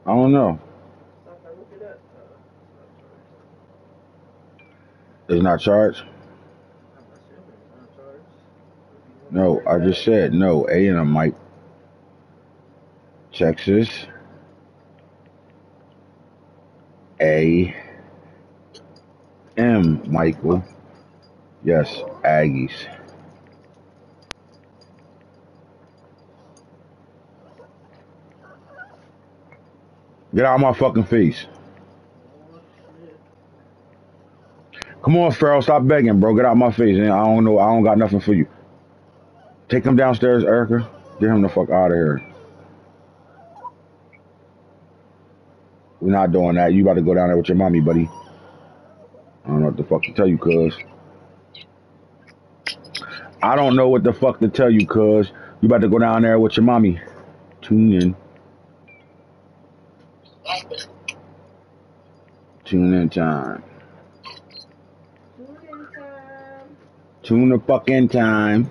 I don't know. It's not charged? No, I just said no. A and a Mike. Texas. A. M. Michael. Yes, Aggies. Get out of my fucking face. Come on, Farrell, stop begging, bro. Get out of my face. I don't know. I don't got nothing for you. Take him downstairs, Erica. Get him the fuck out of here. We're not doing that. You about to go down there with your mommy, buddy. I don't know what the fuck to tell you, cuz. I don't know what the fuck to tell you, cuz. You about to go down there with your mommy. Tune in. Tune in time. Tune the fucking time.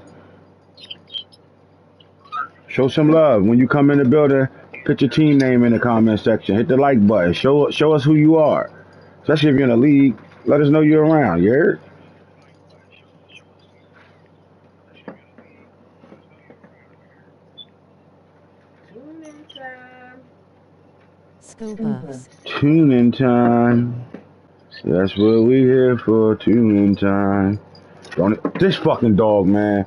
Show some love. When you come in the building, put your team name in the comment section. Hit the like button. Show us who you are. Especially if you're in the league. Let us know you're around. You heard? Tune in time. That's what we here for. Tune in time. This fucking dog, man.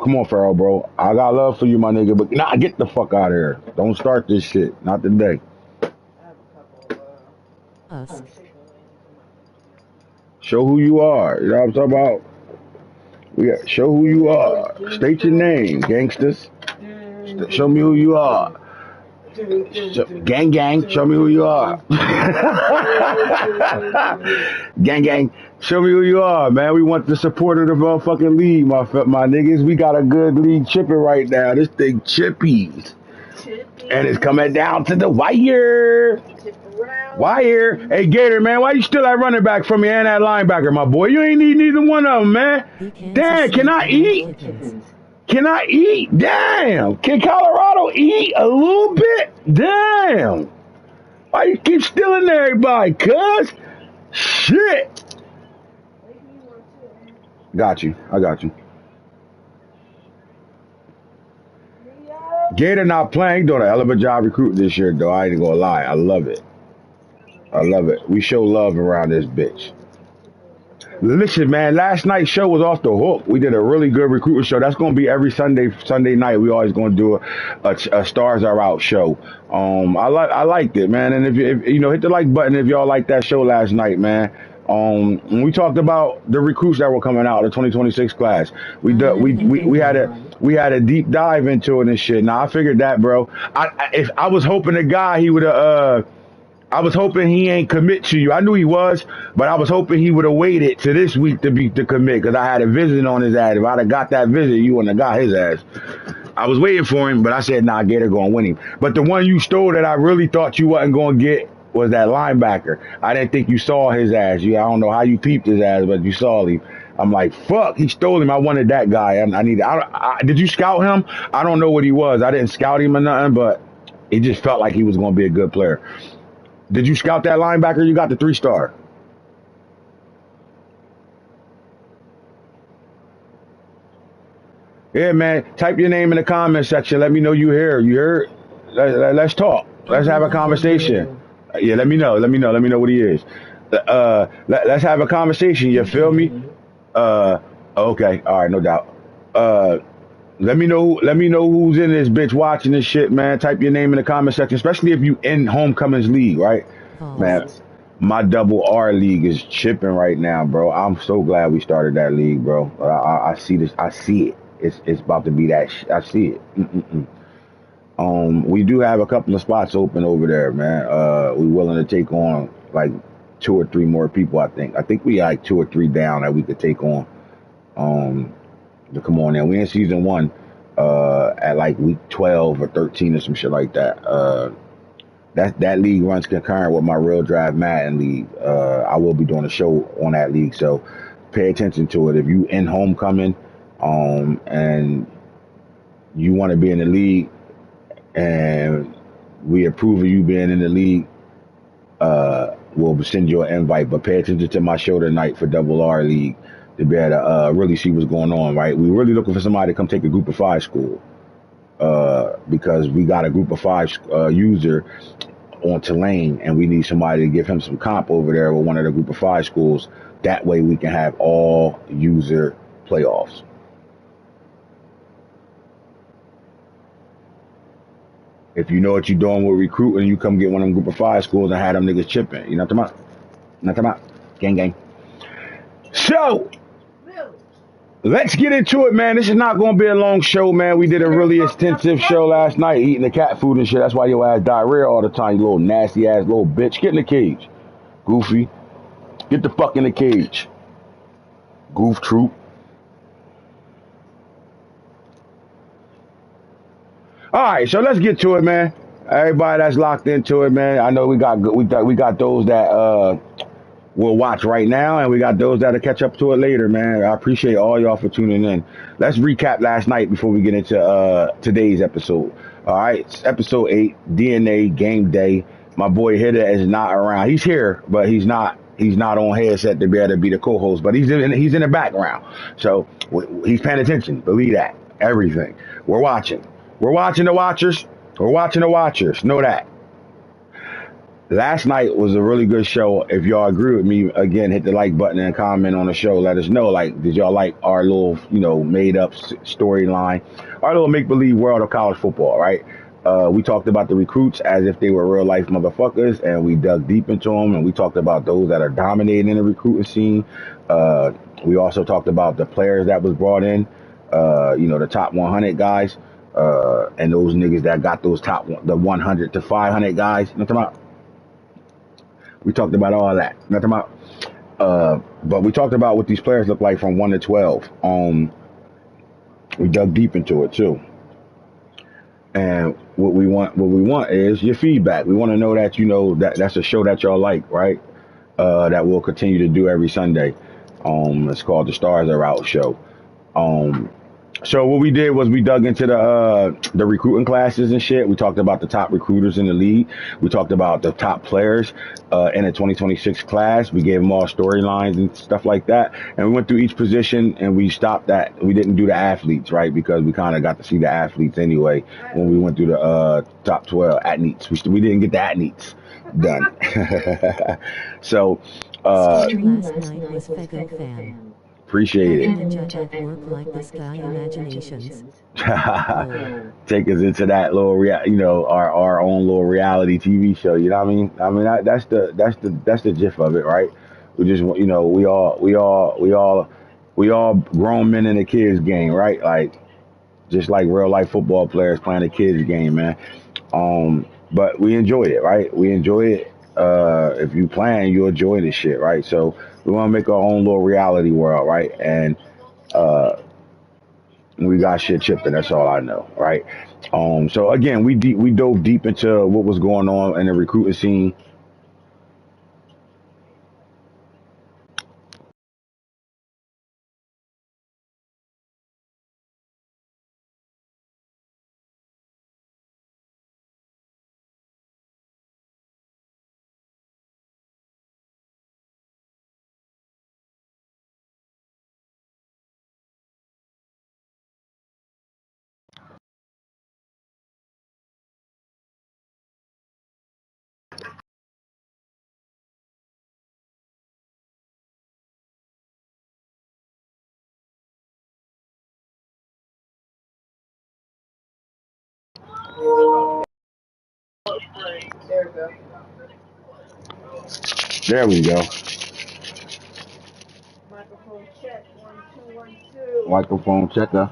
Come on, Farrell, bro. I got love for you, my nigga, but nah, get the fuck out of here. Don't start this shit. Not today. Show who you are. You know what I'm talking about? Show who you are. State your name, gangsters. Show me who you are. Gang, gang, show me who you are. Gang, gang, show me who you are, man. We want the support of the motherfucking league, my niggas. We got a good league chipping right now. This thing chippies. And it's coming down to the wire. Wire. Hey, Gator, man, why you still at running back for me and that linebacker, my boy? You ain't need neither one of them, man. Damn, can I eat? Can I eat? Damn. Can Colorado eat a little bit? Damn. Why you keep stealing everybody, cuz? Shit. Got you. I got you. Gator not playing. Doing a hell of a job recruiting this year, though. I ain't gonna lie. I love it. I love it. We show love around this bitch. Listen, man, last night's show was off the hook. We did a really good recruiting show. That's going to be every Sunday night. We always going to do a Stars Are Out show. I liked it, man. And if you know, hit the like button if y'all liked that show last night, man. When we talked about the recruits that were coming out, the 2026 class. We had a deep dive into it and shit. Now I figured that, bro. I was hoping the guy he would have I was hoping he ain't commit to you. I knew he was, but I was hoping he would have waited to this week to commit because I had a visit on his ass. If I'd have got that visit, you wouldn't have got his ass. I was waiting for him, but I said, nah, Gator going to win him. But the one you stole that I really thought you wasn't going to get was that linebacker. I didn't think you saw his ass. I don't know how you peeped his ass, but you saw him. I'm like, fuck, he stole him. I wanted that guy. Did you scout him? I don't know what he was. I didn't scout him or nothing, but it just felt like he was going to be a good player. Did you scout that linebacker? You got the 3-star. Yeah, man. Type your name in the comment section. Let me know you here. You heard? Let's talk. Let's have a conversation. Yeah, let me know. Let me know what he is. Let's have a conversation. You feel me? Okay. All right, no doubt. Let me know who's in this bitch watching this shit, man. Type your name in the comment section, especially if you in Homecomings League, right? Man, my double R league is chipping right now, bro. I'm so glad we started that league, bro. I see this. I see it. It's about to be that. I see it. We do have a couple of spots open over there, man. We willing to take on like 2 or 3 more people. I think we like 2 or 3 down that we could take on. To come on in. We in season 1 at like week 12 or 13 or some shit like that. That league runs concurrent with my Real Drive Madden league. I will be doing a show on that league, so pay attention to it. If you in Homecoming and you want to be in the league and we approve of you being in the league, we'll send you an invite. But pay attention to my show tonight for Double R League to be able to really see what's going on, right? We're really looking for somebody to come take a group of 5 school, because we got a group of 5 user on Tulane, and we need somebody to give him some comp over there with one of the group of 5 schools. That way we can have all user playoffs. If you know what you're doing with recruiting, you come get one of them group of 5 schools and have them niggas chipping. You know what I'm talking about? You know what I'm talking about? Gang, gang. So, let's get into it, man. This is not going to be a long show, man. We did a really extensive show last night, eating the cat food and shit. That's why your ass diarrhea all the time, you little nasty ass little bitch. Get in the cage, Goofy. Get the fuck in the cage, Goof Troop. All right, so let's get to it, man. Everybody that's locked into it, man. I know we got those that will watch right now, and we got those that'll catch up to it later, man. I appreciate all y'all for tuning in. Let's recap last night before we get into today's episode. All right, it's episode 8, DNA Game Day. My boy Hitter is not around. He's here, but he's not on headset to be able to be the co-host. But he's in the background, so he's paying attention. Believe that. Everything we're watching. We're watching the watchers. We're watching the watchers. Know that. Last night was a really good show. If y'all agree with me, again, hit the like button and comment on the show. Let us know, like, did y'all like our little, made up storyline, our little make-believe world of college football, right? We talked about the recruits as if they were real life motherfuckers, and we dug deep into them, and we talked about those that are dominating in the recruiting scene. We also talked about the players that was brought in, the top 100 guys, and those niggas that got those the 100 to 500 guys. Nothing about. We talked about all that. Nothing about. But we talked about what these players look like from 1 to 12. We dug deep into it too. And what we want is your feedback. We want to know that that's a show that y'all like, right? That we'll continue to do every Sunday. It's called the Stars Are Out show. So what we did was we dug into the recruiting classes and shit. We talked about the top recruiters in the league. We talked about the top players in the 2026 class. We gave them all storylines and stuff like that. And we went through each position, and we stopped that. We didn't do the athletes, right? Because we kind of got to see the athletes anyway when we went through the top 12 athletes. We didn't get the athletes done. So last night was Fego fan. Appreciate it. Ninja at work like this guy imaginations. Take us into that little our own little reality TV show. You know what I mean? That's the gist of it, right? We just we all grown men in a kids game, right? Like just like real life football players playing a kids game, man. But we enjoy it, right? We enjoy it. If you playing, you enjoy this shit, right? So we want to make our own little reality world, right? And we got shit chipping. That's all I know, right? So again, we dove deep into what was going on in the recruiting scene. There we go. Microphone check. 1, 2, 1, 2. Microphone checker.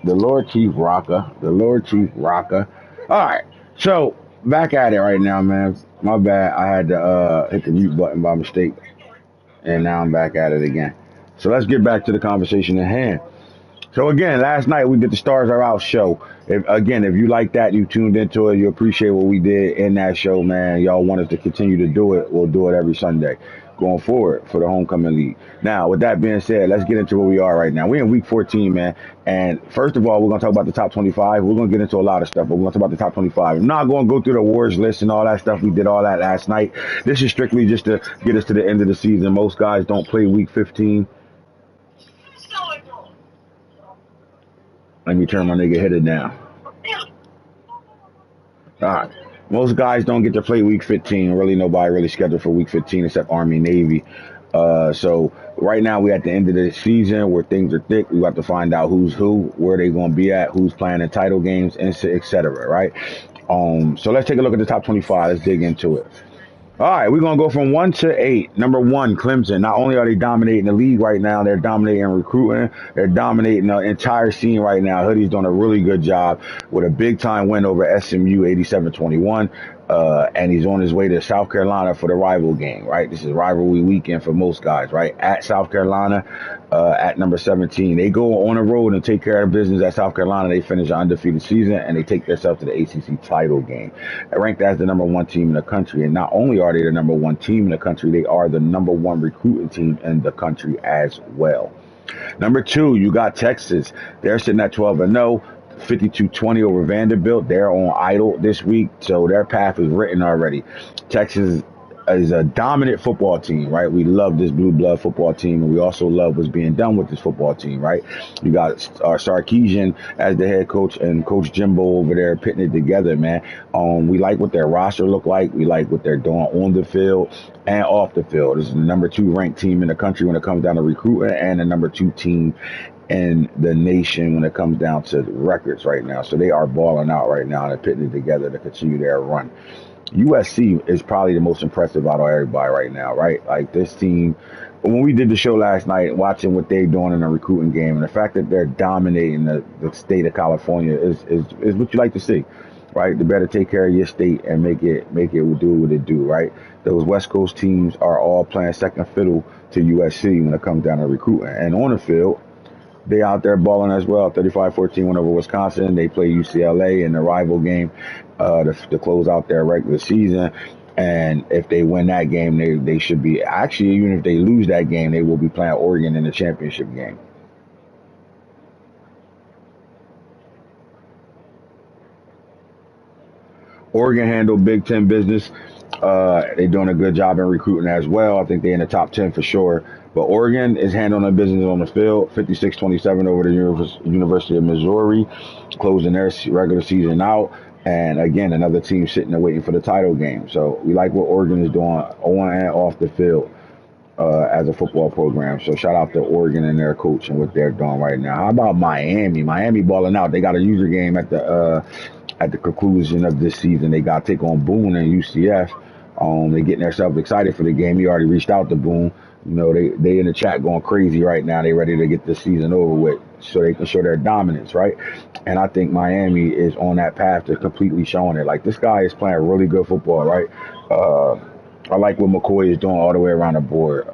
The Lord Chief Rocker. The Lord Chief Rocker. All right. So back at it right now, man. My bad. I had to hit the mute button by mistake, and now I'm back at it again. So let's get back to the conversation at hand. So again, last night we did the Stars Are Out show. If you like that, you tuned into it, you appreciate what we did in that show, man. Y'all want us to continue to do it, we'll do it every Sunday. going forward for the homecoming league. Now, with that being said, let's get into where we are right now. We're in week 14, man. And first of all, we're going to talk about the top 25. We're going to get into a lot of stuff, but we're going to talk about the top 25. I'm not going to go through the awards list and all that stuff. We did all that last night. This is strictly just to get us to the end of the season. Most guys don't play week 15. Let me turn my nigga headed down. All right. Most guys don't get to play week 15. Really, nobody really scheduled for week 15 except Army, Navy. So right now we at the end of the season where things are thick. We have to find out who's who, where they going to be at, who's playing in title games, and et cetera, right? So let's take a look at the top 25. Let's dig into it. All right, we're going to go from 1 to 8. Number 1, Clemson. Not only are they dominating the league right now, they're dominating recruiting. They're dominating the entire scene right now. Hoodie's doing a really good job with a big-time win over SMU, 87-21. And he's on his way to South Carolina for the rival game, right? This is rivalry weekend for most guys, right? At South Carolina, at number 17. They go on the road and take care of business at South Carolina. They finish an undefeated season, and they take themselves to the ACC title game. Ranked as the number 1 team in the country. And not only are they the number 1 team in the country, they are the number 1 recruiting team in the country as well. Number 2, you got Texas. They're sitting at 12-0. 52-20 over Vanderbilt. They're on idle this week, so their path is written already. Texas is a dominant football team, right? We love this blue blood football team, and we also love what's being done with this football team, right? You got Sarkisian as the head coach and Coach Jimbo over there putting it together, man. We like what their roster look like. We like what they're doing on the field and off the field. This is the number 2 ranked team in the country when it comes down to recruiting, and the number 2 team in the nation when it comes down to records right now. So they are balling out right now and putting it together to continue their run. USC is probably the most impressive out of everybody right now, right? Like this team, when we did the show last night, watching what they're doing in the recruiting game, and the fact that they're dominating the state of California is what you like to see, right? You better take care of your state and make it do what it do, right? Those West Coast teams are all playing second fiddle to USC when it comes down to recruiting. And on the field, they out there balling as well. 35-14 went over Wisconsin. They play UCLA in the rival game to close out their regular season. And if they win that game, they should be, actually, even if they lose that game, they will be playing Oregon in the championship game. Oregon handled Big Ten business. They're doing a good job in recruiting as well. I think they're in the top 10 for sure. But Oregon is handling their business on the field, 56-27 over the University of Missouri, closing their regular season out. And again, another team sitting there waiting for the title game. So we like what Oregon is doing on and off the field as a football program. So shout out to Oregon and their coach and what they're doing right now. How about Miami? Miami balling out. They got a user game at the conclusion of this season. They got to take on Boone and UCF. They getting themselves excited for the game. He already reached out to Boone. You know, they in the chat going crazy right now. They ready to get this season over with so they can show their dominance, right? And I think Miami is on that path to completely showing it. Like, this guy is playing really good football, right? I like what McCoy is doing all the way around the board.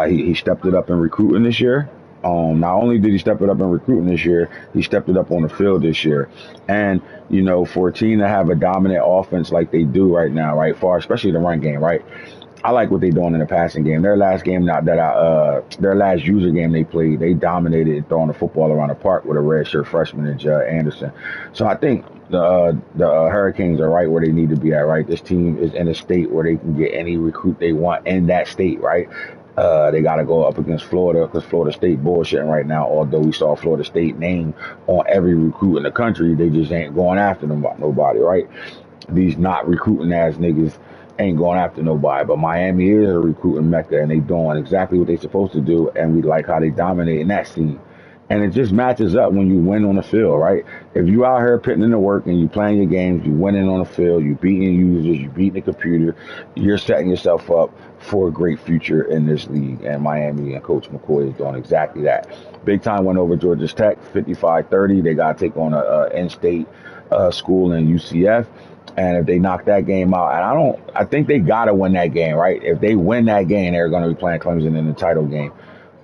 He stepped it up in recruiting this year. Not only did he step it up in recruiting this year, he stepped it up on the field this year. And, you know, for a team to have a dominant offense like they do right now, right, especially the run game, right? I like what they're doing in the passing game. Their last game, their last user game they played, they dominated throwing the football around the park with a redshirt freshman and Judd Anderson. So I think the Hurricanes are right where they need to be at, right? This team is in a state where they can get any recruit they want in that state, right? They got to go up against Florida because Florida State bullshitting right now. Although we saw Florida State name on every recruit in the country, they just ain't going after them about nobody, right? These not recruiting ass niggas ain't going after nobody. But Miami is a recruiting mecca, and they doing exactly what they supposed to do, and we like how they dominate in that scene. And it just matches up when you win on the field, right? If you out here putting in the work and you playing your games, you winning on the field, you beating users, you beating the computer, you're setting yourself up for a great future in this league. And Miami and Coach McCoy is doing exactly that. Big time win over Georgia Tech, 55-30. They got to take on a in-state school in UCF. And if they knock that game out, and I think they got to win that game, right? If they win that game, they're going to be playing Clemson in the title game.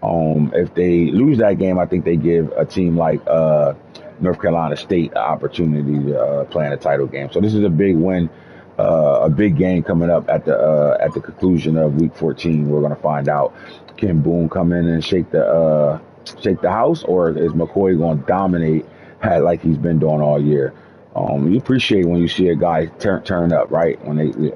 If they lose that game, I think they give a team like North Carolina State an opportunity to play in a title game. So this is a big win A big game coming up at the conclusion of week 14. We're gonna find out, can Boone come in and shake the house, or is McCoy gonna dominate like he's been doing all year? You appreciate when you see a guy turn up, right?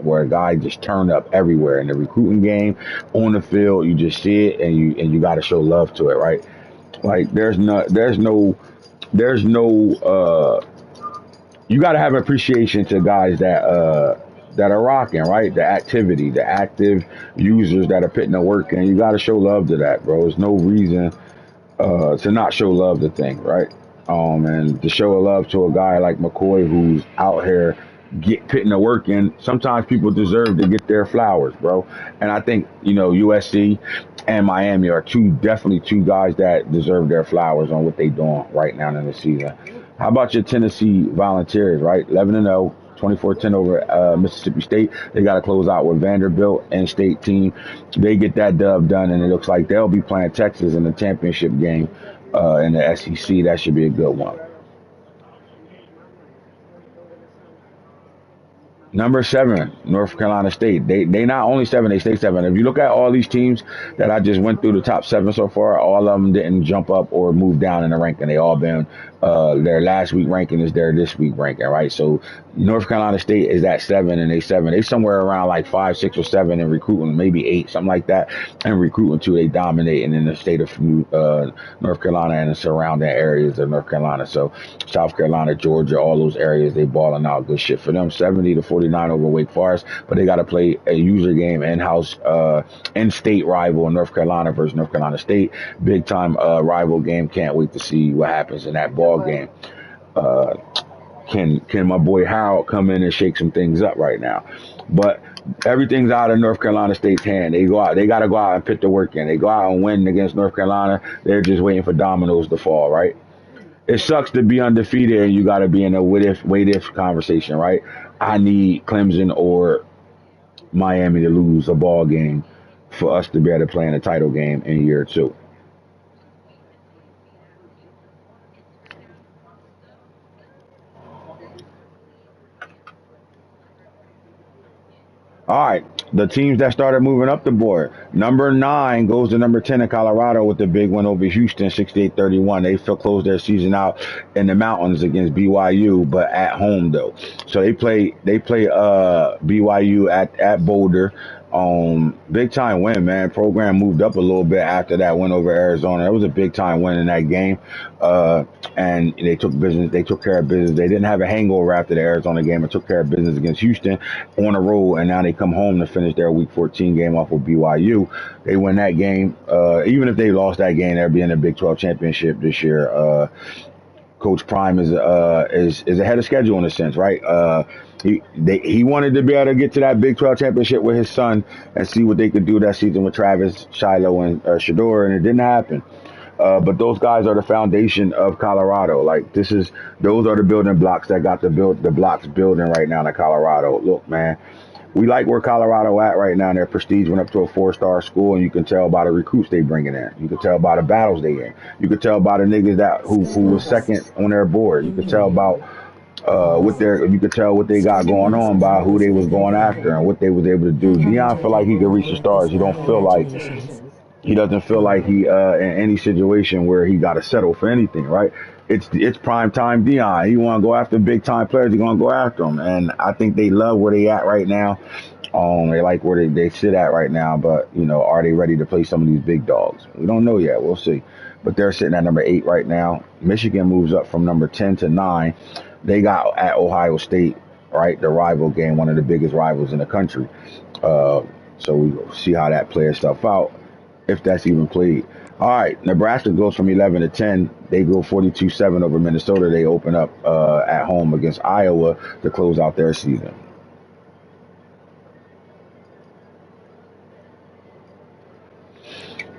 Where a guy just turn up everywhere in the recruiting game, on the field, you just see it, and you got to show love to it, right? Like there's no you got to have appreciation to guys that are rocking, right? The activity, the active users that are putting the work in. You got to show love to that, bro. There's no reason to not show love to things, right? And to show love to a guy like McCoy who's out here putting the work in. Sometimes people deserve to get their flowers, bro. And I think USC and Miami are definitely two guys that deserve their flowers on what they doing right now in the season. How about your Tennessee Volunteers, right? 11-0. 24-10 over Mississippi State. They got to close out with Vanderbilt and state team. They get that dub done, and it looks like they'll be playing Texas in the championship game in the SEC. That should be a good one. Number 7, North Carolina State. They not only 7, they stay 7. If you look at all these teams that I just went through, the top 7 so far, all of them didn't jump up or move down in the ranking. They all been their last week ranking is their this week ranking, right? So North Carolina State is at 7, and they 7. They somewhere around like 5, 6, or 7 in recruiting, maybe 8, something like that. And recruiting too, they dominating in the state of North Carolina and the surrounding areas of North Carolina. So South Carolina, Georgia, all those areas, they balling out. Good shit for them. 70-49 over Wake Forest, but they got to play a user game, in-house, in-state rival in North Carolina versus North Carolina State. Big time rival game. Can't wait to see what happens in that ball game. Can my boy Howard come in and shake some things up right now? But everything's out of North Carolina State's hand. They got to go out and put the work in. They go out and win against North Carolina. They're just waiting for dominoes to fall, right? It sucks to be undefeated and you got to be in a what if conversation, right? I need Clemson or Miami to lose a ball game for us to be able to play in a title game in year 2. All right, the teams that started moving up the board. Number 9 goes to number 10 in Colorado with the big win over Houston, 68-31. They closed their season out in the mountains against BYU, but at home though. So they play BYU at Boulder. Big time win, man. Program moved up a little bit after that win over Arizona. It was a big time win in that game. And they took care of business. They didn't have a hangover after the Arizona game and took care of business against Houston on the road. And now they come home to finish their week 14 game off with BYU. They win that game. Even if they lost that game, they'll be in the Big 12 championship this year. Coach Prime is ahead of schedule in a sense, right? He wanted to be able to get to that Big 12 championship with his son and see what they could do that season with Travis, Shiloh, and Shador, and it didn't happen. But those guys are the foundation of Colorado. Like those are the building blocks that got the blocks building right now in Colorado. Look, man, we like where Colorado at right now. Their prestige went up to a 4-star school, and you can tell by the recruits they bringing in. You can tell by the battles they in. You can tell by the niggas who was second on their board. You can tell about you could tell what they got going on by who they was going after and what they was able to do. Deion feel like he could reach the stars. He doesn't feel like he in any situation where he got to settle for anything, right? It's prime time Deion. He want to go after big time players. He gonna go after them, and I think they love where they at right now. They like where they sit at right now, but are they ready to play some of these big dogs? We don't know yet. We'll see. But they're sitting at number 8 right now. Michigan moves up from number 10 to 9. They got at Ohio State, right? The rival game, one of the biggest rivals in the country. So we'll see how that plays stuff out, if that's even played. All right, Nebraska goes from 11 to 10. They go 42-7 over Minnesota. They open up at home against Iowa to close out their season.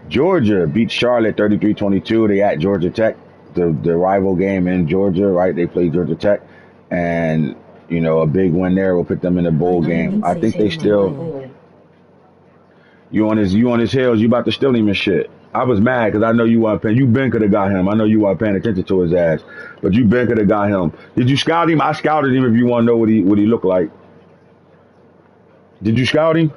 Georgia beats Charlotte 33-22. They at Georgia Tech, the rival game in Georgia, right? They play Georgia Tech, and a big win there will put them in the bowl game. I think they still. You on his heels. You about to steal him and shit. I was mad because I know you weren't paying. You been could have got him. I know you weren't paying attention to his ass, but you been could have got him. Did you scout him? I scouted him. If you want to know what he looked like. Did you scout him?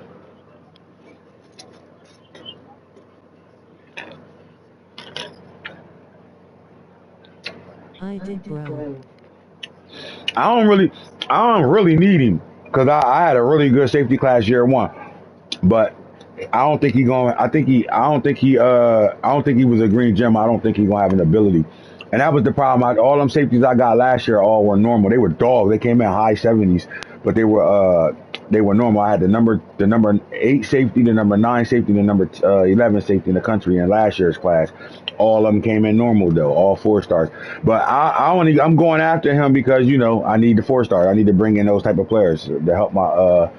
I did, bro. I don't really, I don't really need him because I had a really good safety class year one, but I don't think he going. I don't think he was a green gem. I don't think he gonna have an ability, and that was the problem. All them safeties I got last year all were normal. They were dogs. They came in high 70s, but they were normal. I had the number 8 safety, the number 9 safety, the number 11 safety in the country in last year's class. All of them came in normal though, all 4 stars. But I'm going after him because I need the 4 star. I need to bring in those type of players to help my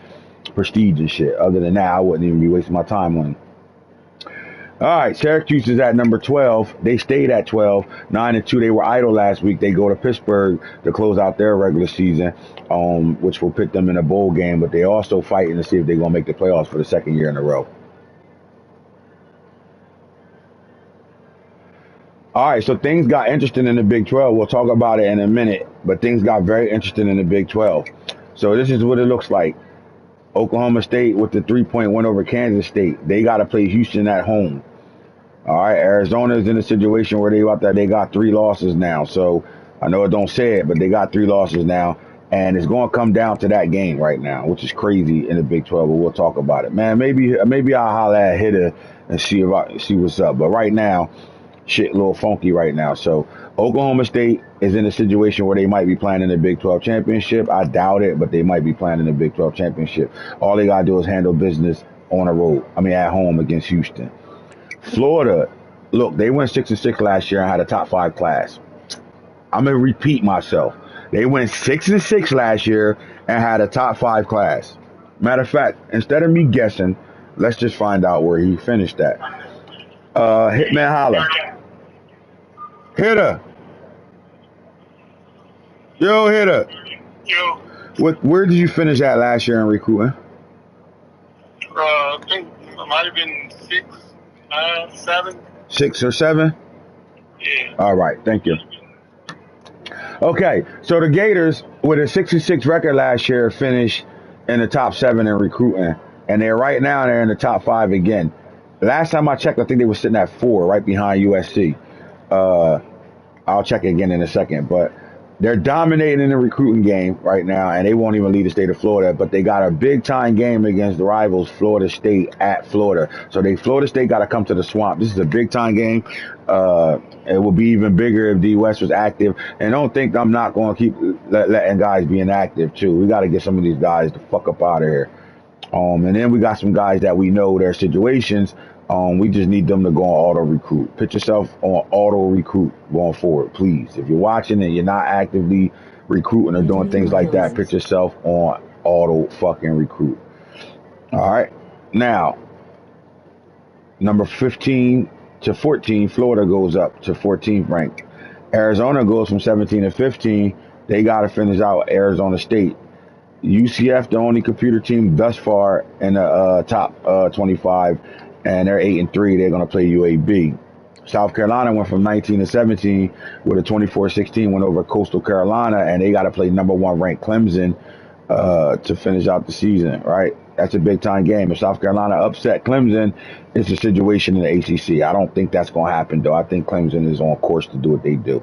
prestige and shit. Other than that, I wouldn't even be wasting my time on him. All right, Syracuse is at number 12. They stayed at 12, 9-2. They were idle last week. They go to Pittsburgh to close out their regular season, which will put them in a bowl game. But they also fighting to see if they're gonna make the playoffs for the second year in a row. All right, so things got interesting in the Big 12. We'll talk about it in a minute, but things got very interesting in the Big 12. So this is what it looks like. Oklahoma State with the 3-point win over Kansas State. They got to play Houston at home. All right, Arizona's in a situation where they got 3 losses now. So I know it don't say it, but they got 3 losses now, and it's going to come down to that game right now, which is crazy in the Big 12. But we'll talk about it, man. Maybe I'll holler at Hitter and see what's up. But right now, shit a little funky right now. So Oklahoma State is in a situation where they might be playing in the Big 12 championship. I doubt it, but they might be playing in the Big 12 championship. All they gotta do is handle business on the road. At home against Houston. Florida, look, they went 6-6 last year and had a top 5 class. I'm gonna repeat myself. They went 6-6 last year and had a top 5 class. Matter of fact, instead of me guessing, let's just find out where he finished at. Hitman holler. Hitter. Yo, Hitter. Yo, Where did you finish at last year in recruiting? I think it might have been 6, 7. 6 or 7? Yeah. All right, thank you. Okay, so the Gators, with a 6-6 record last year, finished in the top 7 in recruiting, and they're in the top 5 again. Last time I checked, I think they were sitting at 4, right behind USC. I'll check again in a second, but they're dominating in the recruiting game right now, and they won't even lead the state of Florida. But they got a big time game against the rivals, Florida State at Florida. So Florida State got to come to the Swamp. This is a big time game. It would be even bigger if D West was active. And don't think I'm not going to keep letting guys be inactive too. We got to get some of these guys the fuck up out of here. And then we got some guys that we know their situations. We just need them to go on auto recruit. Put yourself on auto recruit going forward, please. If you're watching and you're not actively recruiting or doing things like that, put yourself on auto fucking recruit. All right. Now, number 15 to 14, Florida goes up to 14th ranked. Arizona goes from 17 to 15. They got to finish out Arizona State. UCF, the only computer team thus far in the top 25, and they're 8-3. They're going to play UAB. South Carolina went from 19 to 17 with a 24-16 win over Coastal Carolina, and they got to play number 1 ranked Clemson to finish out the season, right? That's a big time game. If South Carolina upset Clemson, it's a situation in the ACC. I don't think that's going to happen, though. I think Clemson is on course to do what they do.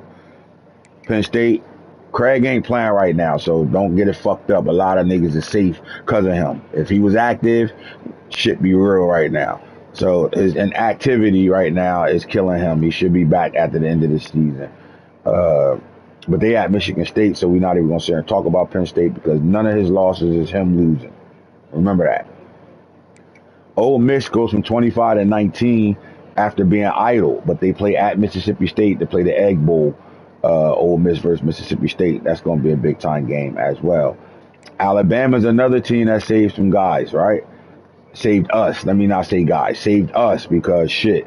Penn State, Craig ain't playing right now, so don't get it fucked up. A lot of niggas is safe because of him. If he was active, shit be real right now. So his inactivity right now is killing him. He should be back after the end of the season. But they at Michigan State, so we're not even going to sit here and talk about Penn State because none of his losses is him losing. Remember that. Ole Miss goes from 25 to 19 after being idle, but they play at Mississippi State to play the Egg Bowl. Ole Miss versus Mississippi State. That's going to be a big time game as well. Alabama's another team that saved some guys, right? Saved us. Let me not say guys. Saved us because shit.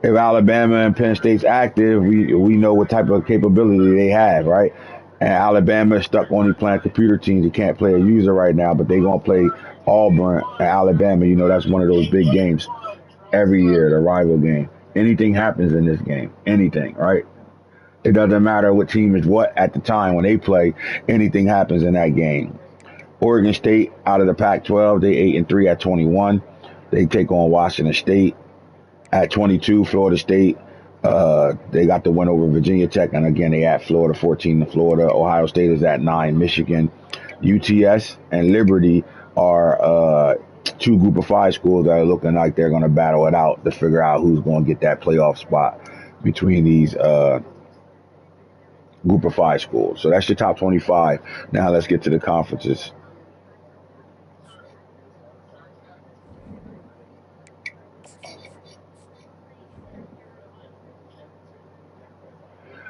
If Alabama and Penn State's active, we know what type of capability they have, right? And Alabama is stuck only playing computer teams. They can't play a user right now, but they're going to play Auburn and Alabama. You know, that's one of those big games every year, the rival game. Anything happens in this game. Anything, right? It doesn't matter what team is what at the time when they play. Anything happens in that game. Oregon State out of the Pac-12, they 8-3 at 21. They take on Washington State at 22. Florida State, they got the win over Virginia Tech, and again they at Florida, 14 to Florida. Ohio State is at 9. Michigan, UTS, and Liberty are two Group of 5 schools that are looking like they're going to battle it out to figure out who's going to get that playoff spot between these Group of 5 schools. So that's your top 25. Now let's get to the conferences.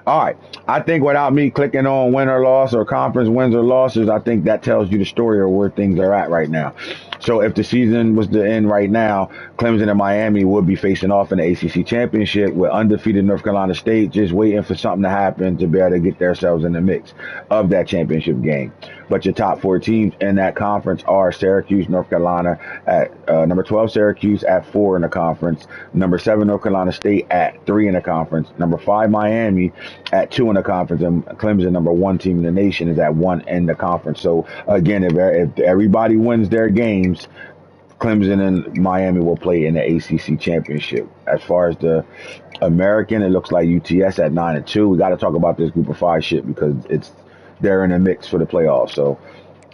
All right. I think without me clicking on win or loss or conference wins or losses, I think that tells you the story of where things are at right now. So if the season was to end right now, Clemson and Miami would be facing off in the ACC championship with undefeated North Carolina State just waiting for something to happen to be able to get themselves in the mix of that championship game. But your top 4 teams in that conference are Syracuse, North Carolina at number 12, Syracuse at 4 in the conference, number 7, North Carolina State at 3 in the conference, number 5, Miami at 2 in the conference, and Clemson, number 1 team in the nation, is at 1 in the conference. So again, if everybody wins their games, Clemson and Miami will play in the ACC championship. As far as the American, it looks like UTS at 9-2. We got to talk about this Group of 5 shit because they're in the mix for the playoffs. So,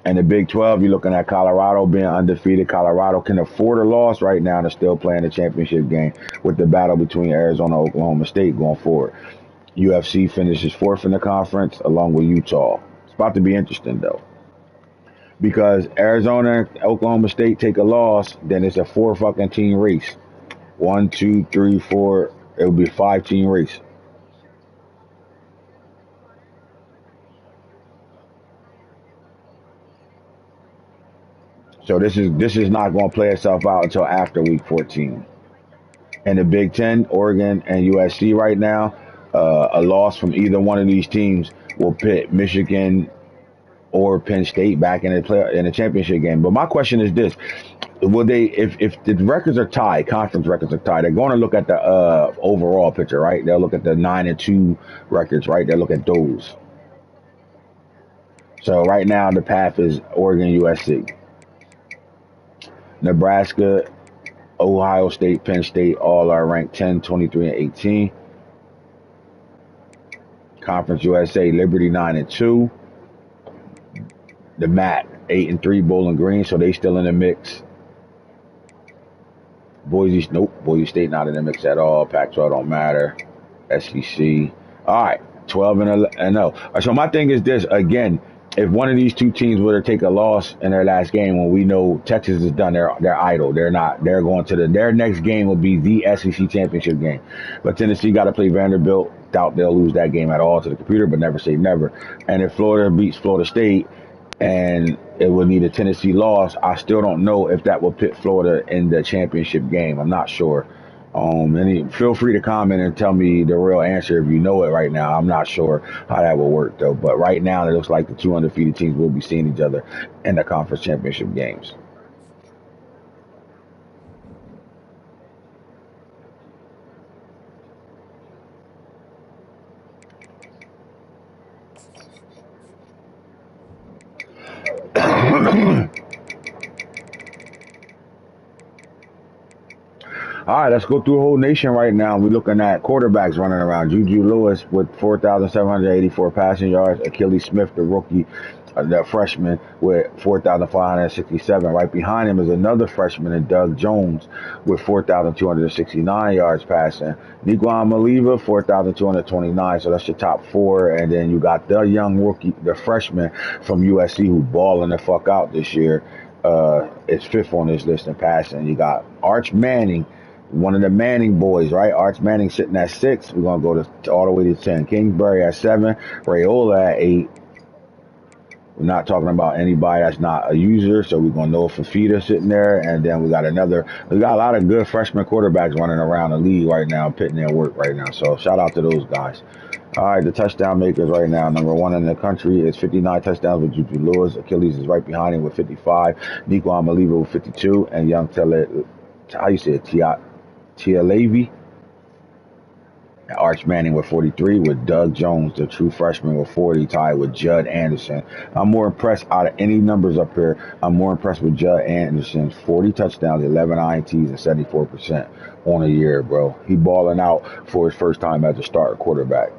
and the Big 12, you're looking at Colorado being undefeated. Colorado can afford a loss right now to still play in the championship game with the battle between Arizona and Oklahoma State going forward. UFC finishes 4th in the conference along with Utah. It's about to be interesting though, because Arizona and Oklahoma State take a loss, then it's a 4 fucking team race. 1, 2, 3, 4. It would be a 5 team race. So this is not going to play itself out until after week 14. In the Big Ten, Oregon and USC right now, a loss from either one of these teams will pit Michigan or Penn State back in the championship game. But my question is this: will they, if the records are tied, conference records are tied, they're going to look at the overall picture, right? They'll look at the 9-2 records, right? They'll look at those. So right now the path is Oregon, USC, Nebraska, Ohio State, Penn State, all are ranked 10, 23, and 18. Conference USA, Liberty 9-2. The MAC 8-3, Bowling Green, so they still in the mix. Boise State not in the mix at all. Pac-12 don't matter. SEC. All right, 12 and 0. So my thing is this: again, if one of these two teams were to take a loss in their last game, when we know Texas is done, they're idle. They're not. They're going to their next game will be the SEC championship game. But Tennessee got to play Vanderbilt. Doubt they'll lose that game at all to the computer, but never say never. And if Florida beats Florida State, and it would need a Tennessee loss, I still don't know if that will pit Florida in the championship game. I'm not sure. Feel free to comment and tell me the real answer if you know it right now. I'm not sure how that will work though. But right now it looks like the 2 undefeated teams will be seeing each other in the conference championship games. All right, let's go through the whole nation right now. We're looking at quarterbacks running around. Juju Lewis with 4,784 passing yards. Achilles Smith, the rookie, the freshman, with 4,567. Right behind him is another freshman, and Doug Jones, with 4,269 yards passing. Niguan Maliva, 4,229. So that's your top 4. And then you got the young rookie, the freshman from USC, who balling the fuck out this year. Is 5th on this list in passing. You got Arch Manning, one of the Manning boys, right? Arch Manning sitting at 6. We're going to go all the way to 10. Kingsbury at 7. Rayola at 8. We're not talking about anybody that's not a user, so we're going to know Fafita sitting there. And then we got a lot of good freshman quarterbacks running around the league right now, pitting their work right now. So shout out to those guys. All right, the touchdown makers right now. Number 1 in the country is 59 touchdowns with Juju Lewis. Achilles is right behind him with 55. Nico Amaliva with 52. And young Tialevi Arch Manning with 43, with Doug Jones, the true freshman, with 40, tied with Judd Anderson. I'm more impressed out of any numbers up here. I'm more impressed with Judd Anderson's 40 touchdowns, 11 INTs, and 74% on a year, bro. He balling out for his first time as a starter quarterback.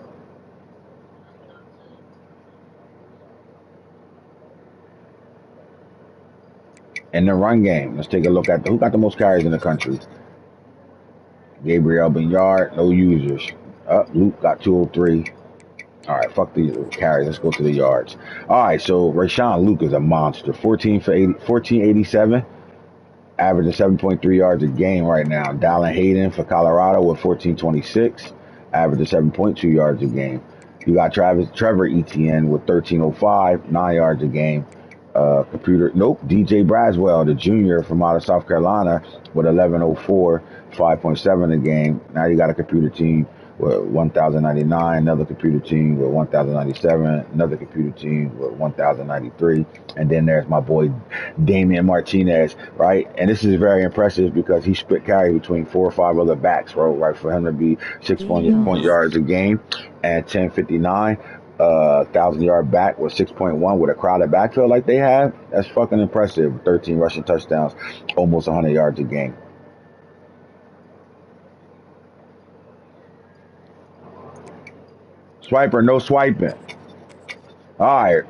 In the run game, let's take a look at who got the most carries in the country. Gabriel Binyard, no users. Luke got 203. All right, fuck the carries. Let's go to the yards. All right, so Rashawn Luke is a monster. 1487, averaging 7.3 yards a game right now. Dallin Hayden for Colorado with 1426, averaging 7.2 yards a game. You got Trevor Etienne with 1305, 9 yards a game. DJ Braswell, the junior from out of South Carolina, with 1104, 5.7 a game. Now you got a computer team with 1,099, another computer team with 1,097, another computer team with 1,093, and then there's my boy Damian Martinez, right? And this is very impressive because he split carry between 4 or 5 other backs, bro, right? For him to be 6 point yards a game and 1059. 1,000-yard back with 6.1 with a crowded backfield like they have. That's fucking impressive. 13 rushing touchdowns, almost 100 yards a game. Swiper, no swiping. All right.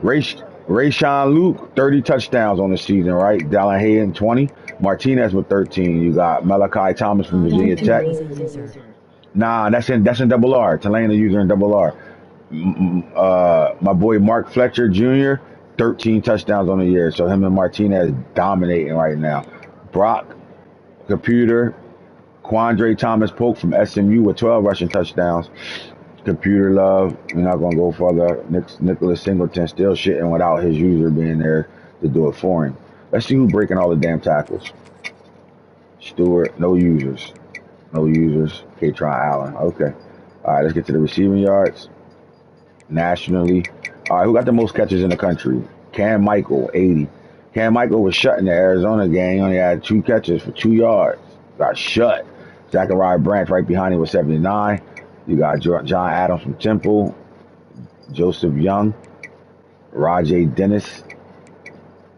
Rashawn Luke, 30 touchdowns on the season, right? Dallin Hayden, 20. Martinez with 13. You got Malachi Thomas from Virginia Tech. Nah, that's in double R. Tulane, the user in double R. My boy Mark Fletcher Jr., 13 touchdowns on the year. So him and Martinez dominating right now. Brock Computer, Quandre Thomas Polk from SMU with 12 rushing touchdowns. Computer Love, we're not going to go further. Nicholas Singleton still shitting without his user being there to do it for him. Let's see who's breaking all the damn tackles. Stewart, no users. No users. Katron Allen. Okay. All right, let's get to the receiving yards. Nationally. All right, who got the most catches in the country? Cam Michael, 80. Cam Michael was shut in the Arizona game. He only had 2 catches for 2 yards. Got shut. Zachariah Branch right behind him with 79. You got John Adams from Temple. Joseph Young. Rajay Dennis.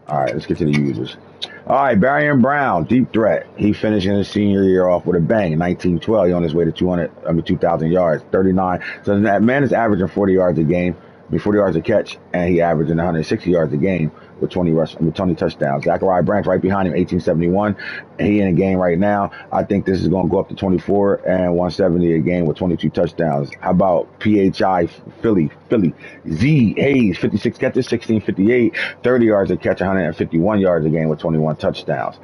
All right, let's get to the users. All right, Barrion Brown, deep threat. He finishing his senior year off with a bang. 1912. He on his way to 2,000 yards. 39. So that man is averaging 40 yards a game. 40 yards a catch, and he averaging 160 yards a game with 20 touchdowns. Zachariah Branch right behind him, 1871. And he in a game right now. I think this is going to go up to 24 and 170 a game with 22 touchdowns. How about PHI Philly? Z Hayes, 56 catches, 1658, 30 yards a catch, 151 yards a game with 21 touchdowns.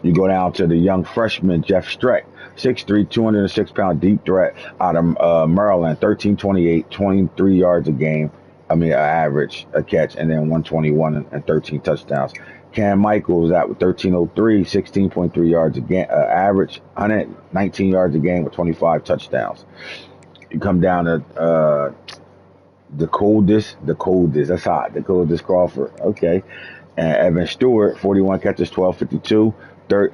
You go down to the young freshman, Jeff Streck. 6'3", 206-pound deep threat out of Maryland, 1328, 23 yards a game. Average a catch, and then 121 and 13 touchdowns. Cam Michaels out with 1303, 16.3 yards a game, average, 119 yards a game with 25 touchdowns. You come down to the coldest, that's hot, the coldest Crawford, okay. And Evan Stewart, 41 catches, 1252,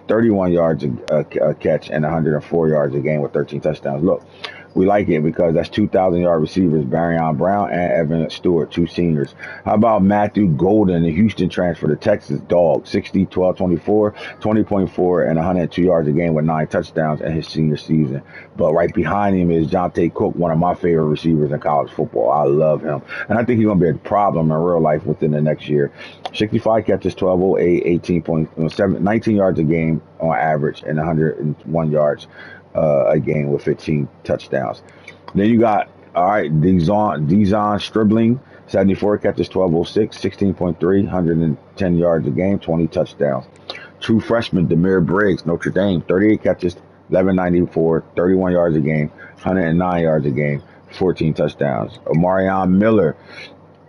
31 yards a catch, and 104 yards a game with 13 touchdowns. Look, we like it because that's 2,000-yard receivers, Barrion Brown and Evan Stewart, 2 seniors. How about Matthew Golden, the Houston transfer to Texas, dog, 60, 12, 24, 20.4, and 102 yards a game with 9 touchdowns in his senior season. But right behind him is Jonte Cook, one of my favorite receivers in college football. I love him. And I think he's going to be a problem in real life within the next year. 65 catches, 1208, 19 yards a game on average, and 101 yards a game with 15 touchdowns. Then you got, all right, Dizon Stribling, 74 catches, 1206, 16.3, 110 yards a game, 20 touchdowns. True freshman Demir Briggs, Notre Dame, 38 catches, 1194, 31 yards a game, 109 yards a game, 14 touchdowns. Omarion Miller,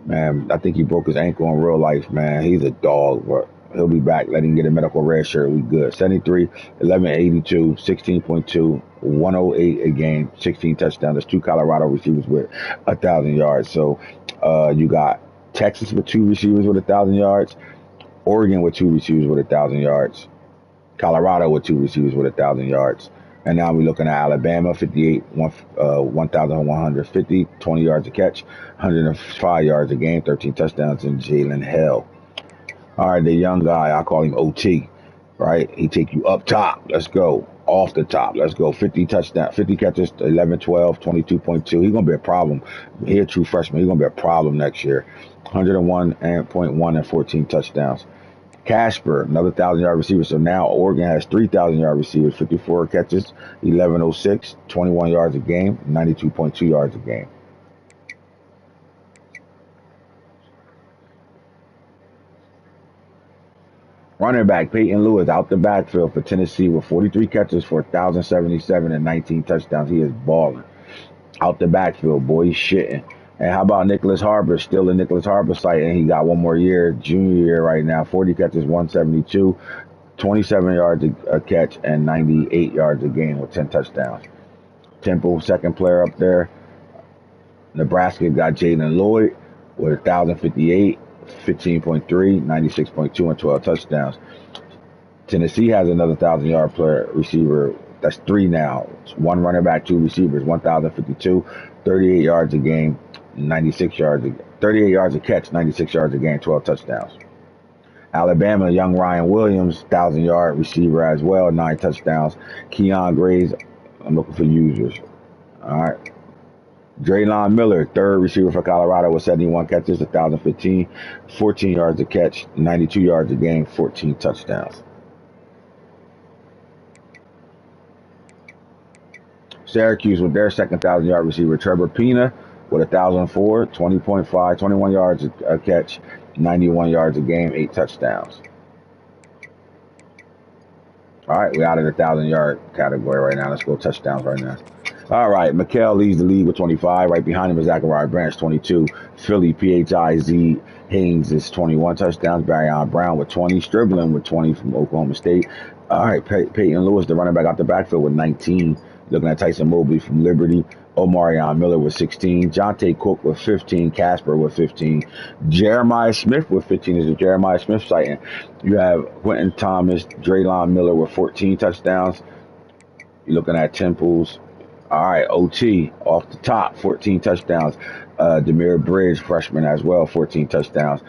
man, I think he broke his ankle in real life, man. He's a dog, but he'll be back. Let him get a medical red shirt. We good. 73, 1182, 16.2, 108 a game, 16 touchdowns. There's 2 Colorado receivers with 1,000 yards. So you got Texas with 2 receivers with 1,000 yards, Oregon with 2 receivers with 1,000 yards, Colorado with 2 receivers with 1,000 yards. And now we're looking at Alabama, 58, 1,150, 20 yards a catch, 105 yards a game, 13 touchdowns, and Jalen Hill. All right, the young guy, I call him OT, right? He take you up top. Let's go. Off the top. Let's go. 50 touchdowns, 50 catches, 11, 12, 22.2. He's going to be a problem. He's a true freshman. He's going to be a problem next year. 101.1 and 14 touchdowns. Casper, another 1,000-yard receiver. So now Oregon has 3,000-yard receivers, 54 catches, 1106, 21 yards a game, 92.2 yards a game. Running back Peyton Lewis out the backfield for Tennessee with 43 catches for 1,077 and 19 touchdowns. He is balling. Out the backfield, boy, he's shitting. And how about Nicholas Harbor? Still in Nicholas Harbor site, and he got one more year, junior year right now. 40 catches, 172, 27 yards a catch, and 98 yards a game with 10 touchdowns. Temple, second player up there. Nebraska got Jaden Lloyd with 1,058, 15.3, 96.2, and 12 touchdowns. Tennessee has another 1,000-yard player receiver. That's three now. It's one running back, two receivers, 1,052, 38 yards a game, 38 yards a catch, 96 yards a game, 12 touchdowns. Alabama, young Ryan Williams, 1,000-yard receiver as well, 9 touchdowns. Keon Graves, I'm looking for users. All right. Draylon Miller, third receiver for Colorado with 71 catches, 1,015, 14 yards a catch, 92 yards a game, 14 touchdowns. Syracuse with their second 1,000-yard receiver, Trevor Pena, with 1,004, 20.5, 21 yards a catch, 91 yards a game, 8 touchdowns. All right, we're out of the 1,000-yard category right now. Let's go touchdowns right now. All right, McHale leads the league with 25. Right behind him is Zachariah Branch, 22. Philly, P-H-I-Z, Haynes is 21 touchdowns. Barryon Brown with 20. Stribling with 20 from Oklahoma State. All right, Peyton Lewis, the running back out the backfield with 19. Looking at Tyson Mobley from Liberty. Omarion Miller with 16. Jonte Cook with 15. Casper with 15. Jeremiah Smith with 15 is the Jeremiah Smith sighting. You have Quentin Thomas, Draylon Miller with 14 touchdowns. You're looking at Temples. All right, OT off the top, 14 touchdowns. Demir Bridge, freshman as well, 14 touchdowns.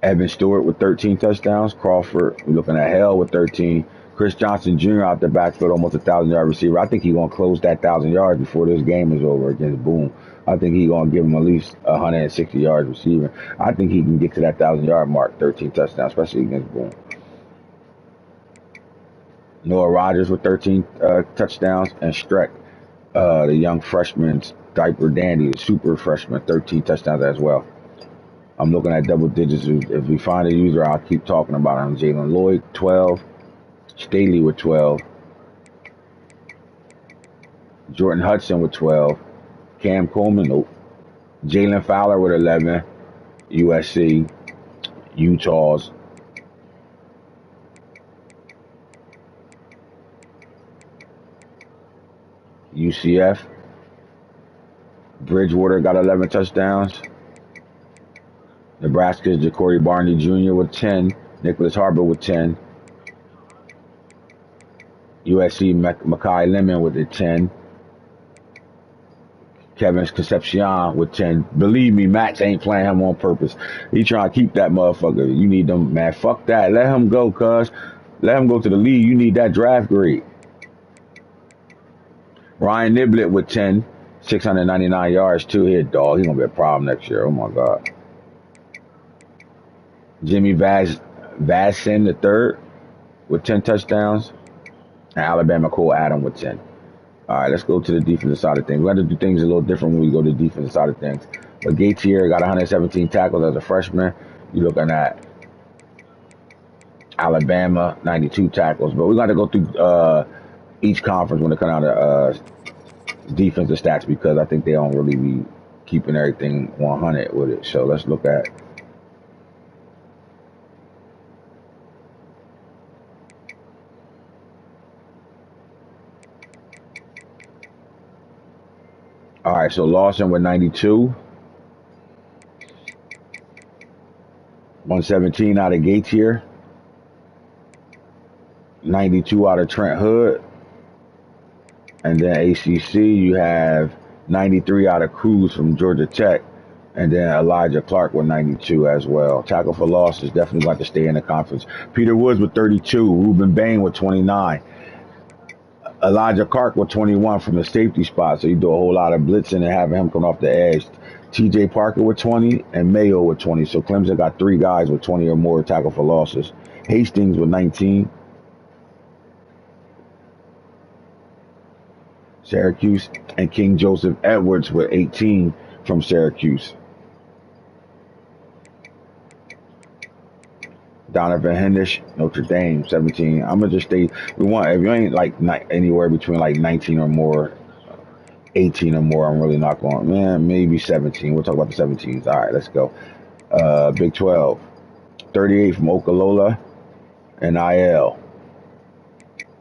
Evan Stewart with 13 touchdowns. Crawford, we're looking at Hell with 13. Chris Johnson Jr. out the backfield, almost a 1,000-yard receiver. I think he's going to close that 1,000 yards before this game is over against Boone. I think he's going to give him at least 160 yards receiving. I think he can get to that 1,000-yard mark, 13 touchdowns, especially against Boone. Noah Rogers with 13 touchdowns, and Streck, the young freshman's diaper dandy, the super freshman, 13 touchdowns as well. I'm looking at double digits. If we find a user, I'll keep talking about him. Jalen Lloyd, 12. Staley with 12. Jordan Hudson with 12. Cam Coleman, nope. Jalen Fowler with 11. USC. Utah's. UCF. Bridgewater got 11 touchdowns. Nebraska's Ja'Cory Barney Jr. with 10. Nicholas Harbor with 10. USC Makai Lemon with a 10. Kevin Concepcion with 10. Believe me, Max ain't playing him on purpose. He trying to keep that motherfucker. You need them, man. Fuck that. Let him go, cuz. Let him go to the league. You need that draft grade. Ryan Niblett with 10. 699 yards, 2 hit, dog. He's going to be a problem next year. Oh, my God. Jimmy Vassin the third with 10 touchdowns. And Alabama Cole Adam with 10. All right, let's go to the defensive side of things. We're going to do things a little different when we go to the defensive side of things. But Gates here got 117 tackles as a freshman. You're looking at Alabama, 92 tackles. But we're going to go through each conference when it comes out of defensive stats because I think they don't really be keeping everything 100 with it. So let's look at all right, so Lawson with 92. 117 out of Gates here. 92 out of Trent Hood. And then ACC, you have 93 out of Cruz from Georgia Tech. And then Elijah Clark with 92 as well. Tackle for loss is definitely going to stay in the conference. Peter Woods with 32. Ruben Bain with 29. Elijah Clark with 21 from the safety spot. So you do a whole lot of blitzing and having him come off the edge. TJ Parker with 20 and Mayo with 20. So Clemson got 3 guys with 20 or more tackle for losses. Hastings with 19. Syracuse, and King Joseph Edwards with 18 from Syracuse. Donovan Hendish, Notre Dame, 17. I'm gonna just stay. We want if you ain't like anywhere between like 19 or more, 18 or more. I'm really not going. Man, maybe 17. We'll talk about the 17s. All right, let's go. Big 12, 38 from Oklahoma, NIL.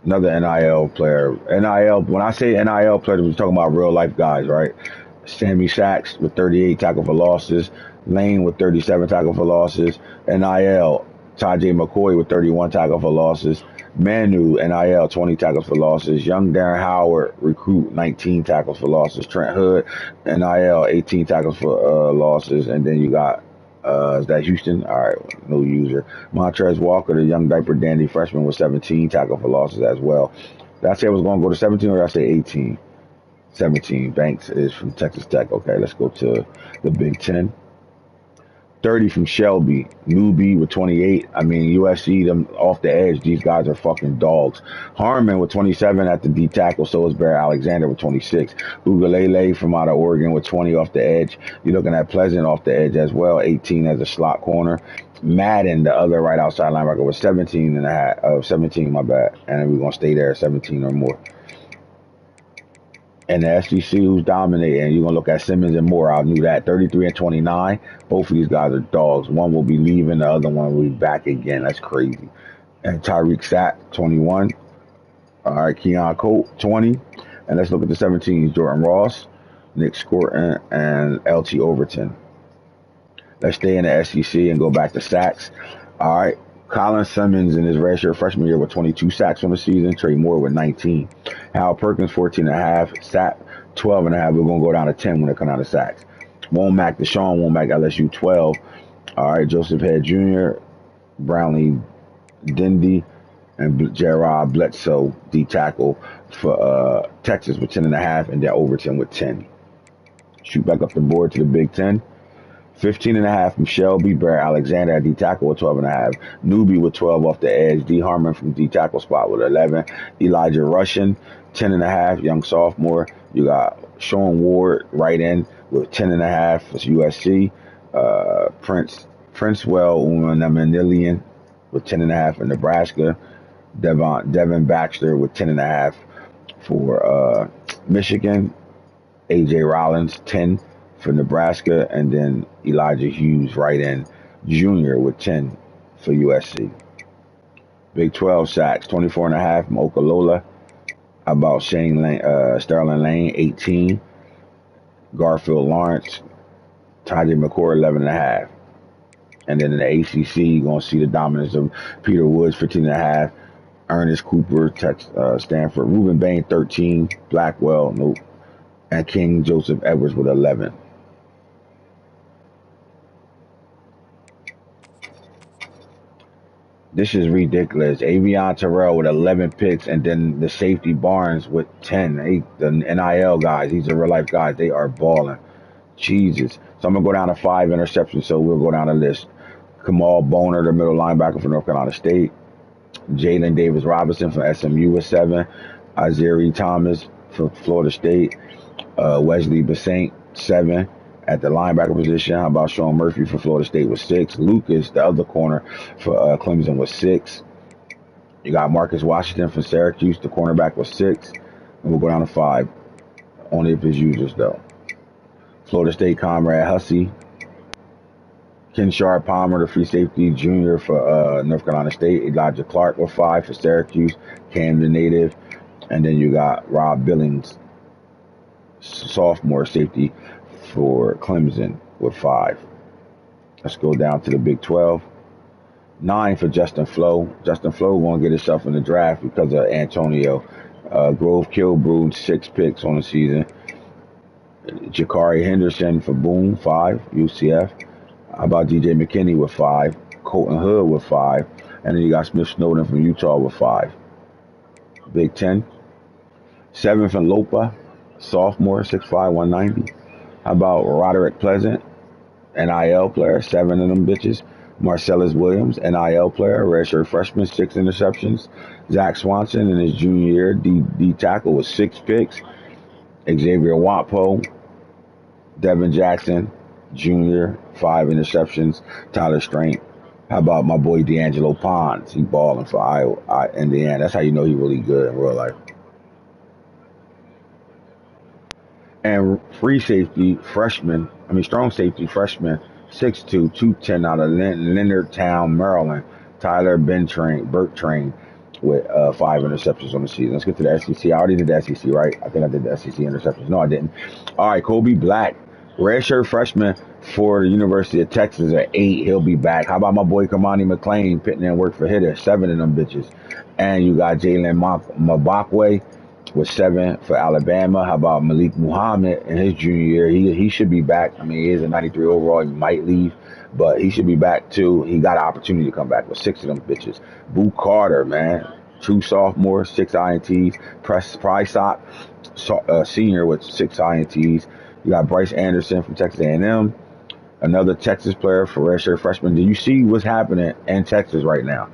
Another NIL player. NIL. When I say NIL player, we're talking about real life guys, right? Sammy Sachs with 38 tackle for losses. Lane with 37 tackle for losses. NIL. Tajay McCoy with 31 tackle for losses. Manu, NIL, 20 tackles for losses. Young Darren Howard, recruit, 19 tackles for losses. Trent Hood, NIL, 18 tackles for losses. And then you got, is that Houston? All right, no user. Montrez Walker, the young diaper dandy freshman, with 17 tackle for losses as well. Did I say I was going to go to 17 or did I say 18? 17. Banks is from Texas Tech. Okay, let's go to the Big Ten. 30 from Shelby. Newbie with 28. I mean, USC, them off the edge. These guys are fucking dogs. Harmon with 27 at the D tackle. So is Bear Alexander with 26. Ugalele from out of Oregon with 20 off the edge. You're looking at Pleasant off the edge as well. 18 as a slot corner. Madden, the other right outside linebacker, with 17 and a half. 17, my bad. And then we're going to stay there 17 or more. And the SEC, who's dominating, you're going to look at Simmons and Moore. I knew that. 33 and 29. Both of these guys are dogs. One will be leaving. The other one will be back again. That's crazy. And Tyreek Sack, 21. All right, Keon Colt, 20. And let's look at the 17s. Jordan Ross, Nick Scorton, and LT Overton. Let's stay in the SEC and go back to sacks. All right. Colin Simmons in his redshirt freshman year with 22 sacks on the season. Trey Moore with 19. Hal Perkins, 14 and a half. Sapp, 12 and a half. We're going to go down to 10 when it comes out of sacks. Womack, Deshaun Womack, LSU, 12. All right, Joseph Head Jr., Brownlee Dindy, and Gerard Bledsoe, D tackle for Texas with 10 and a half, and then Overton with 10. Shoot back up the board to the Big Ten. 15 and a half from Shelby. Bear Alexander at D tackle with 12 and a half. Newbie with 12 off the edge. D Harmon from D tackle spot with 11. Elijah Russian, 10 and a half, young sophomore. You got Sean Ward right in with 10 and a half for USC. Princewell Umanamanian with 10 and a half for Nebraska. Devin Baxter with 10 and a half for Michigan. AJ Rollins, 10 for Nebraska, and then Elijah Hughes right in Jr. with 10 for USC. Big 12 sacks, 24 and a half from Oklahoma. How about Sterling Lane, 18. Garfield Lawrence, Tajay McCoy, 11 and a half. And then in the ACC, you're going to see the dominance of Peter Woods, 15 and a half. Ernest Cooper, Stanford. Ruben Bain, 13. Blackwell, nope. And King Joseph Edwards with 11. This is ridiculous. Avion Terrell with 11 picks, and then the safety Barnes with 10. The NIL guys, these are real life guys. They are balling. Jesus. So I'm going to go down to 5 interceptions, so we'll go down the list. Kamal Boner, the middle linebacker for North Carolina State. Jalen Davis Robinson from SMU with 7. Isaiah Thomas from Florida State. Wesley Bassant, 7 at the linebacker position. How about Sean Murphy for Florida State with 6. Lucas, the other corner for Clemson, with 6. You got Marcus Washington from Syracuse, the cornerback, with 6. And we'll go down to 5. Only if it's users, though. Florida State Conrad Hussey. Kenshard Palmer, the free safety junior for North Carolina State. Elijah Clark with 5 for Syracuse. Cam, the native. And then you got Rob Billings, sophomore safety for Clemson, with 5. Let's go down to the Big 12. 9 for Justin Flo. Justin Flo going to get himself in the draft because of Antonio. Grove Kilbrew, 6 picks on the season. Jakari Henderson for Boone, 5, UCF. How about DJ McKinney with 5? Colton Hood with 5. And then you got Smith Snowden from Utah with 5. Big Ten. 7 from Lopa, sophomore, 6'5", 190. How about Roderick Pleasant, NIL player, 7 of them bitches. Marcellus Williams, NIL player, redshirt freshman, 6 interceptions. Zach Swanson in his junior year, D tackle with 6 picks. Xavier Wapo, Devin Jackson, junior, 5 interceptions. Tyler Strain. How about my boy D'Angelo Pons? He balling for Iowa, Indiana. That's how you know he really good in real life. And strong safety freshman, 6'2", 210 out of Leonardtown, Maryland. Tyler Bertrain with 5 interceptions on the season. Let's get to the SEC. I already did the SEC, right? I think I did the SEC interceptions. No, I didn't. All right, Kobe Black, redshirt freshman for the University of Texas at 8. He'll be back. How about my boy Kamani McLean, pitting in work for hitter, 7 of them bitches. And you got Jalen Mabakwe with 7 for Alabama. How about Malik Muhammad in his junior year? He should be back. I mean, he is a 93 overall. He might leave, but he should be back too. He got an opportunity to come back with 6 of them bitches. Boo Carter, man, true sophomore, 6 INTs. Prysock, senior with 6 INTs. You got Bryce Anderson from Texas A&M, another Texas player for redshirt freshman. Do you see what's happening in Texas right now?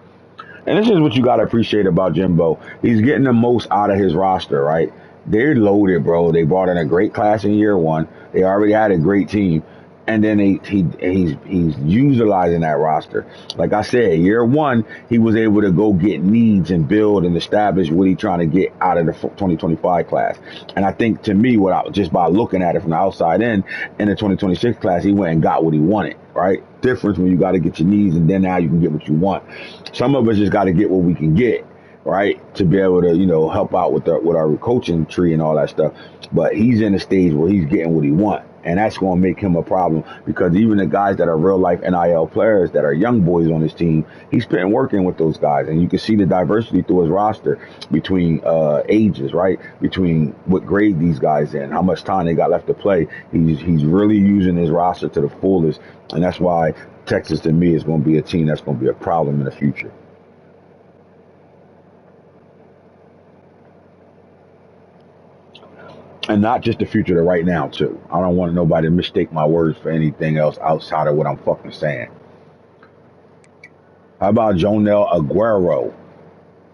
And this is what you got to appreciate about Jimbo. He's getting the most out of his roster, right? They're loaded, bro. They brought in a great class in year 1. They already had a great team. And then he's utilizing that roster. Like I said, year 1, he was able to go get needs and build and establish what he's trying to get out of the 2025 class. And I think, to me, just by looking at it from the outside in the 2026 class, he went and got what he wanted, right? Difference when you got to get your needs and then now you can get what you want. Some of us just got to get what we can get, right, to be able to, help out with our coaching tree and all that stuff. But he's in a stage where he's getting what he wants. And that's going to make him a problem because even the guys that are real life NIL players that are young boys on his team, he's been working with those guys. And you can see the diversity through his roster between ages, right? Between what grade these guys in, how much time they got left to play. He's really using his roster to the fullest. And that's why Texas, to me, is going to be a team that's going to be a problem in the future. And not just the future, the right now, too. I don't want nobody to mistake my words for anything else outside of what I'm fucking saying. How about Jonel Aguero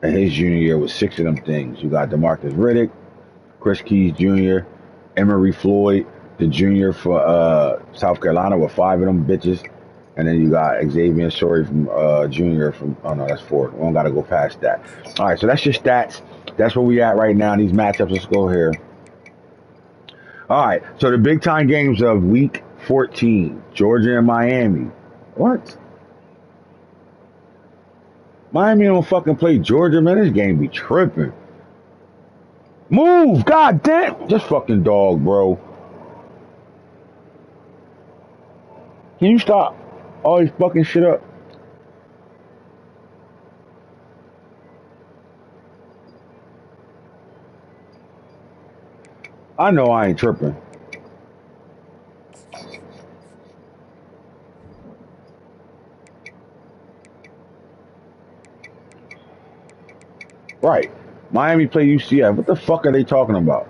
in his junior year with 6 of them things? You got DeMarcus Riddick, Chris Keys Jr., Emery Floyd, the junior for South Carolina with 5 of them bitches. And then you got Xavier Story from junior from, oh no, that's 4. We don't got to go past that. All right, so that's your stats. That's where we at right now. These matchups, let's go here. All right, so the big time games of week 14, Georgia and Miami. What? Miami don't fucking play Georgia, man. This game be tripping. Move, god damn. Just fucking dog, bro. Can you stop all this fucking shit up? I know I ain't tripping. Right. Miami play UCF. What the fuck are they talking about?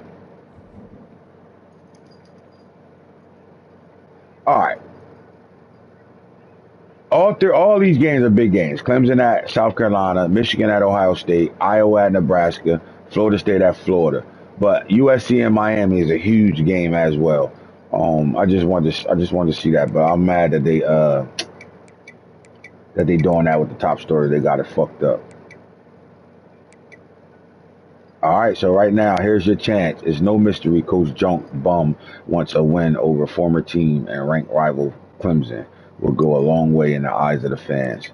All right. All these games are big games. Clemson at South Carolina, Michigan at Ohio State, Iowa at Nebraska, Florida State at Florida. But USC and Miami is a huge game as well. I just wanted to see that, but I'm mad that they doing that with the top story. They got it fucked up. All right, so right now, here's your chance. It's no mystery. Coach Junk Bum wants a win over former team and ranked rival Clemson. Will go a long way in the eyes of the fans.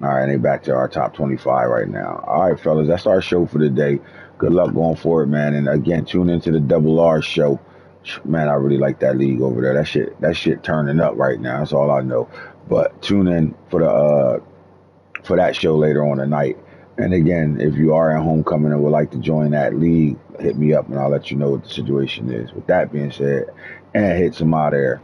All right, they back to our top 25 right now. All right, fellas, that's our show for the day. Good luck going forward, man. And again, tune into the Double R show. Man, I really like that league over there. That shit turning up right now. That's all I know. But tune in for that show later on tonight. And again, if you are in homecoming and would like to join that league, hit me up and I'll let you know what the situation is. With that being said, and hit some out there.